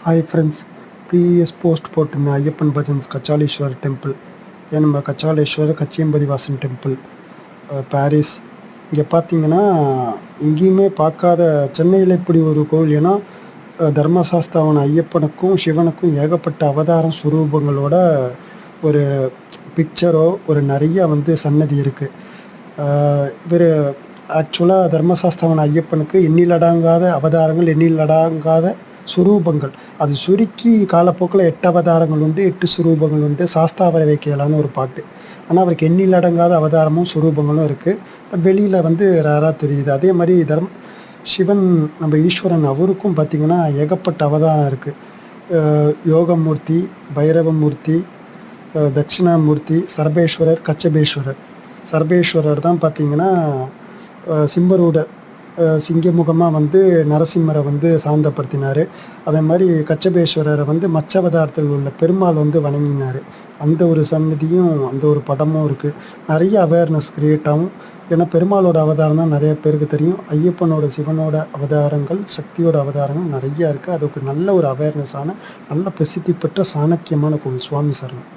Hi friends, previous post போட்டிருந்தேன் Ayyappan bhajans Kachaleeswarar temple. நம்ம Kachaleeswarar கச்சியம்பதி Vasan temple, Paris. இங்கே பார்த்தீங்கன்னா எங்கேயுமே பார்க்காத சென்னையில் இப்படி ஒரு கோவில். ஏன்னா தர்மசாஸ்தாவன ஐயப்பனுக்கும் சிவனுக்கும் ஏகப்பட்ட அவதாரம் சுரூபங்களோட ஒரு பிக்சரோ ஒரு நிறைய சன்னதி இருக்குது. இவர் ஆக்சுவலாக தர்மசாஸ்தாவன ஐயப்பனுக்கு எண்ணிலடங்காத அவதாரங்கள், எண்ணிலடங்காத சுரூபங்கள். அது சுருக்கி காலப்போக்கில் 8 அவதாரங்கள் உண்டு, 8 சுரூபங்கள் உண்டு. சாஸ்தாவர வைக்கலான்னு ஒரு பாட்டு. ஆனால் அவருக்கு எண்ணிலடங்காத அவதாரமும் சுரூபங்களும் இருக்குது. பட் வெளியில் ரேராக தெரியுது. அதே மாதிரி சிவன், நம்ம ஈஸ்வரன், அவருக்கும் பார்த்திங்கன்னா ஏகப்பட்ட அவதாரம் இருக்குது. யோகமூர்த்தி, பைரவமூர்த்தி, தட்சிணாமூர்த்தி, சர்பேஸ்வரர், கச்சபேஸ்வரர். சர்பேஸ்வரர் தான் பார்த்திங்கன்னா சிம்பரோட சிங்கமுகமாக நரசிம்மரை சாந்தப்படுத்தினார். அதே மாதிரி கச்சபேஸ்வரரை மச்சவதாரத்தில் உள்ள பெருமாள் வணங்கினார். அந்த ஒரு சன்னதியும் அந்த ஒரு படமும் இருக்குது. நிறைய அவேர்னஸ் க்ரியேட் ஆகும். ஏன்னா பெருமாளோட அவதாரம் தான் நிறைய பேருக்கு தெரியும். ஐயப்பனோட, சிவனோட அவதாரங்கள், சக்தியோட அவதாரங்கள் நிறையா இருக்குது. அதுக்கு நல்ல ஒரு அவேர்னஸான, நல்ல பிரசித்தி பெற்ற சாணக்கியமான கோவில். சுவாமி சரணம்.